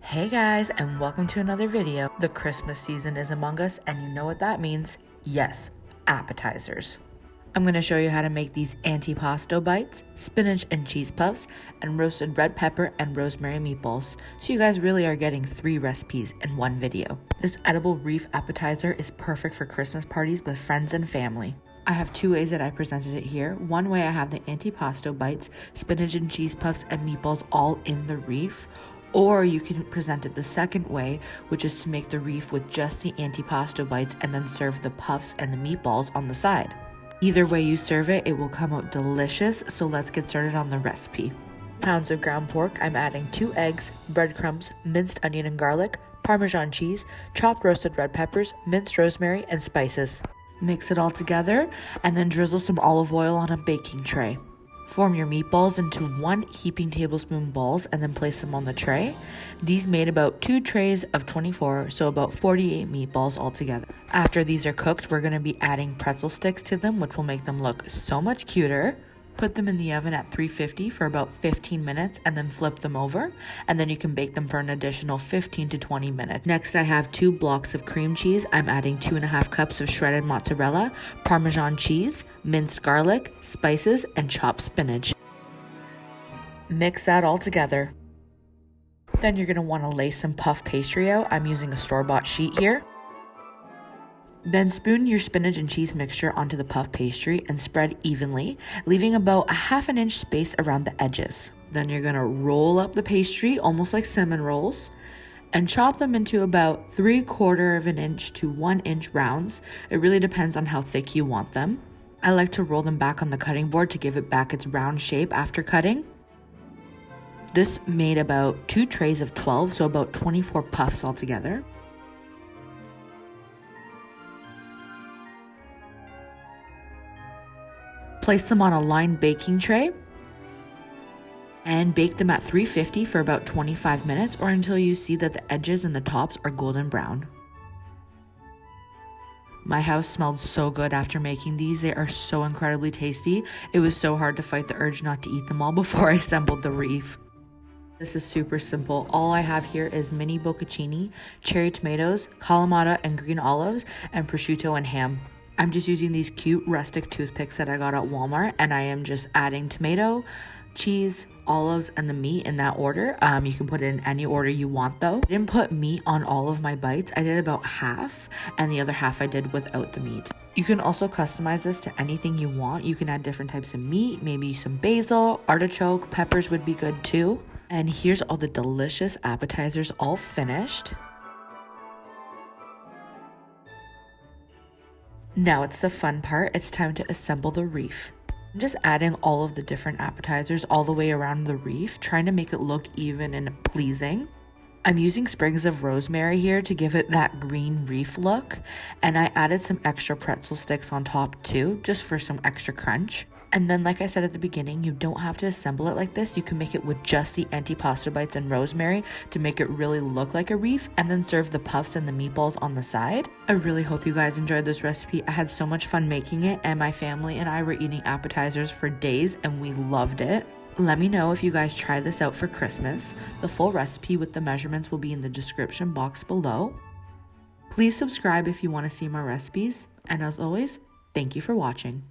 Hey guys, and welcome to another video. The Christmas season is among us, and you know what that means. Yes, appetizers. I'm going to show you how to make these Antipasto Bites, spinach and cheese puffs, and roasted red pepper and rosemary meatballs. So you guys really are getting 3 recipes in one video. This edible Wreath appetizer is perfect for Christmas parties with friends and family. I have 2 ways that I presented it here. One way I have the Antipasto Bites, spinach and cheese puffs, and meatballs all in the Wreath. Or you can present it the second way, which is to make the Wreath with just the Antipasto Bites and then serve the puffs and the meatballs on the side. Either way you serve it, it will come out delicious, so let's get started on the recipe. Pounds of ground pork, I'm adding 2 eggs, breadcrumbs, minced onion and garlic, Parmesan cheese, chopped roasted red peppers, minced rosemary, and spices. Mix it all together and then drizzle some olive oil on a baking tray. Form your meatballs into 1 heaping tablespoon balls and then place them on the tray. These made about 2 trays of 24, so about 48 meatballs altogether. After these are cooked, we're going to be adding pretzel sticks to them, which will make them look so much cuter. Put them in the oven at 350 for about 15 minutes and then flip them over, and then you can bake them for an additional 15 to 20 minutes. Next, I have 2 blocks of cream cheese. I'm adding 2.5 cups of shredded mozzarella, Parmesan cheese, minced garlic, spices, and chopped spinach. Mix that all together. Then you're going to want to lay some puff pastry out. I'm using a store-bought sheet here. Then spoon your spinach and cheese mixture onto the puff pastry and spread evenly, leaving about a ½ inch space around the edges. Then you're gonna roll up the pastry, almost like cinnamon rolls, and chop them into about 3/4 inch to 1 inch rounds. It really depends on how thick you want them. I like to roll them back on the cutting board to give it back its round shape after cutting. This made about 2 trays of 12, so about 24 puffs altogether. Place them on a lined baking tray and bake them at 350 for about 25 minutes or until you see that the edges and the tops are golden brown. My house smelled so good after making these. They are so incredibly tasty. It was so hard to fight the urge not to eat them all before I assembled the Wreath. This is super simple. All I have here is mini bococcini, cherry tomatoes, kalamata and green olives, and prosciutto and ham. I'm just using these cute rustic toothpicks that I got at Walmart, and I am just adding tomato, cheese, olives, and the meat in that order. You can put it in any order you want though. I didn't put meat on all of my bites. I did about half, and the other half I did without the meat. You can also customize this to anything you want. You can add different types of meat, maybe some basil, artichoke, peppers would be good too. And here's all the delicious appetizers all finished. Now it's the fun part. It's time to assemble the Wreath. I'm just adding all of the different appetizers all the way around the Wreath, trying to make it look even and pleasing. I'm using sprigs of rosemary here to give it that green Wreath look, and I added some extra pretzel sticks on top too, just for some extra crunch. And then, like I said at the beginning, you don't have to assemble it like this. You can make it with just the Antipasto Bites and rosemary to make it really look like a Wreath, and then serve the puffs and the meatballs on the side. I really hope you guys enjoyed this recipe. I had so much fun making it, and my family and I were eating appetizers for days, and we loved it. Let me know if you guys try this out for Christmas. The full recipe with the measurements will be in the description box below. Please subscribe if you want to see more recipes, and as always, thank you for watching.